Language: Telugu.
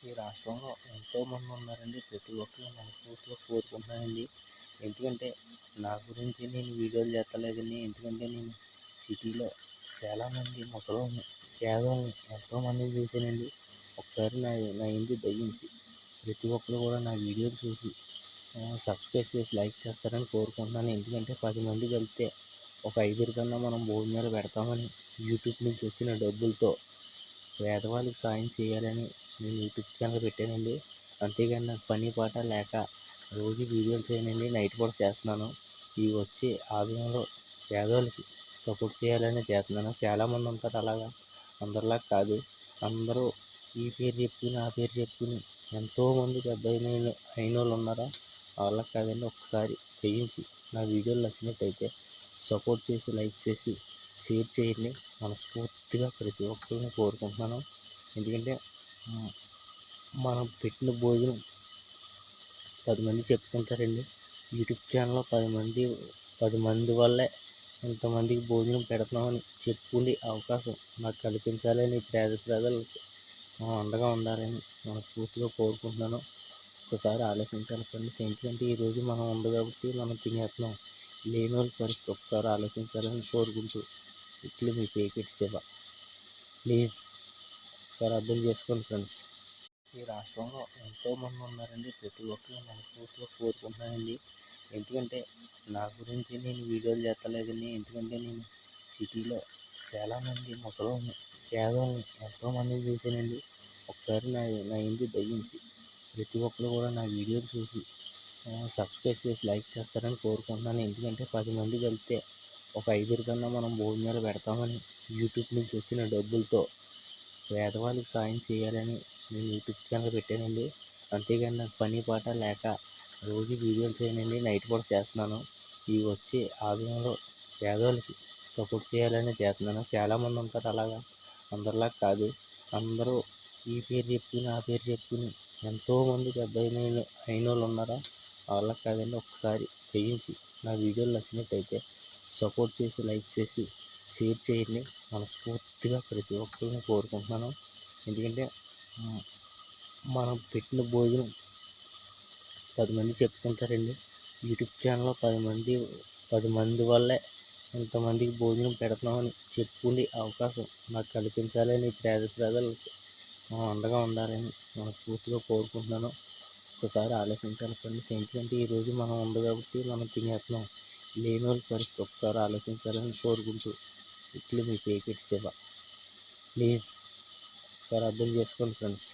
ఈ రాష్ట్రంలో ఎంతోమంది ఉన్నారండి. ప్రతి ఒక్కరు మనస్ఫూర్తిగా కోరుకుంటున్నానండి. ఎందుకంటే నా గురించి నేను వీడియోలు చేస్తలేదండి. ఎందుకంటే నేను సిటీలో చాలామంది ముసలోళ్ళని, పేదోళ్ళని ఎంతోమందిని చూశానండి. ఒకసారి నా ఇంటి దయ్యించి ప్రతి ఒక్కరు కూడా నా వీడియోలు చూసి సబ్స్క్రైబ్ చేసి లైక్ చేస్తారని కోరుకుంటున్నాను. ఎందుకంటే 10 మంది వెళ్తే ఒక 5 కన్నా మనం భోజనాలు పెడతామని యూట్యూబ్ నుంచి వచ్చిన డబ్బులతో పేదవాళ్ళకి సాయం చేయాలని నేను యూట్యూబ్ ఛానల్ పెట్టానండి. అంతేగాని నాకు పని పాట లేక రోజు వీడియోలు చేయనండి. నైట్ కూడా చేస్తున్నాను. ఇవి వచ్చే ఆదాయంలో పేదవాళ్ళకి సపోర్ట్ చేయాలని చేస్తున్నాను. చాలామంది ఉంటారు అలాగా, అందరిలా కాదు. అందరూ ఈ పేరు చెప్పుకుని ఆ పేరు చెప్పుకుని ఎంతోమంది పెద్ద అయిన వాళ్ళు ఉన్నారా, వాళ్ళకి కాదండి. ఒక్కసారి చేయించి నా వీడియోలు నచ్చినట్టయితే సపోర్ట్ చేసి లైక్ చేసి షేర్ చేయండి. మనస్ఫూర్తిగా ప్రతి ఒక్కరిని కోరుకుంటున్నాను. ఎందుకంటే మనం పెట్టిన భోజనం 10 మంది చెప్పుకుంటారండి. యూట్యూబ్ ఛానల్లో 10 మంది వల్లే ఇంతమందికి భోజనం పెడుతున్నామని చెప్పుకునే అవకాశం నాకు కల్పించాలని ప్రజలకు అండగా ఉండాలని మనస్ఫూర్తిగా కోరుకుంటున్నాను. ఒకసారి ఆలోచించాలి ఫ్రెండ్స్. ఎందుకంటే ఈరోజు మనం ఉంది కాబట్టి మనం తినేస్తున్నాం. లేని వాళ్ళ పరిస్థితి ఒకసారి ఆలోచించాలని కోరుకుంటూ ఇట్లు మీ పేకెట్ శివ. ప్లీజ్ ఒకసారి అర్థం చేసుకోండి ఫ్రెండ్స్. ఈ రాష్ట్రంలో ఎంతోమంది ఉన్నారండి. ప్రతి ఒక్కరు మనస్ఫూర్తిగా కోరుకుంటున్నానండి. ఎందుకంటే నా గురించి నేను వీడియోలు చేస్తలేదండి. ఎందుకంటే నేను సిటీలో చాలామంది ముసలోళ్ళని, పేదోళ్ళని ఎంతోమందిని చూశానండి. ఒకసారి నా ఇంటి దయ్యించి ప్రతి ఒక్కరు కూడా నా వీడియోలు చూసి సబ్స్క్రైబ్ చేసి లైక్ చేస్తారని కోరుకుంటున్నాను. ఎందుకంటే 10 మంది వెళ్తే ఒక 5 కన్నా మనం భోజనాలు పెడతామని యూట్యూబ్ నుంచి వచ్చిన డబ్బులతో పేదవాళ్ళకి సాయం చేయాలని నేను యూట్యూబ్ ఛానల్ పెట్టానండి. అంతేగాని నాకు పని పాట లేక రోజు వీడియోలు చేయనండి. నైట్ కూడా చేస్తున్నాను. ఇవి వచ్చే ఆదాయంలో పేదవాళ్ళకి సపోర్ట్ చేయాలని చేస్తున్నాను. చాలామంది ఉంటారు అలాగా, అందరిలా కాదు. అందరూ ఈ పేరు చెప్పుకుని ఆ పేరు చెప్పుకుని ఎంతోమంది పెద్ద అయిన వాళ్ళు ఉన్నారా, వాళ్ళకి కాదండి. ఒక్కసారి చేయించి నా వీడియోలు నచ్చినట్టయితే సపోర్ట్ చేసి లైక్ చేసి షేర్ చేయండి. మనస్ఫూర్తిగా ప్రతి ఒక్కరిని కోరుకుంటున్నాను. ఎందుకంటే మనం పెట్టిన భోజనం 10 మంది చెప్పుకుంటారండి. యూట్యూబ్ ఛానల్లో 10 మంది వల్లే ఇంతమందికి భోజనం పెడుతున్నామని చెప్పుకునే అవకాశం నాకు కల్పించాలని ప్రజలకు అండగా ఉండాలని మనస్ఫూర్తిగా కోరుకుంటున్నాను. ఒకసారి ఆలోచించాలి ఫ్రెండ్స్. ఎందుకంటే ఈరోజు మనం ఉంది కాబట్టి మనం తినేస్తున్నాం. లేని వాళ్ళ పరిస్థితి ఒకసారి ఆలోచించాలని కోరుకుంటూ ఇట్లు మీ పేకెట్ శివ. ప్లీజ్ ఒకసారి అర్థం చేసుకోండి ఫ్రెండ్స్.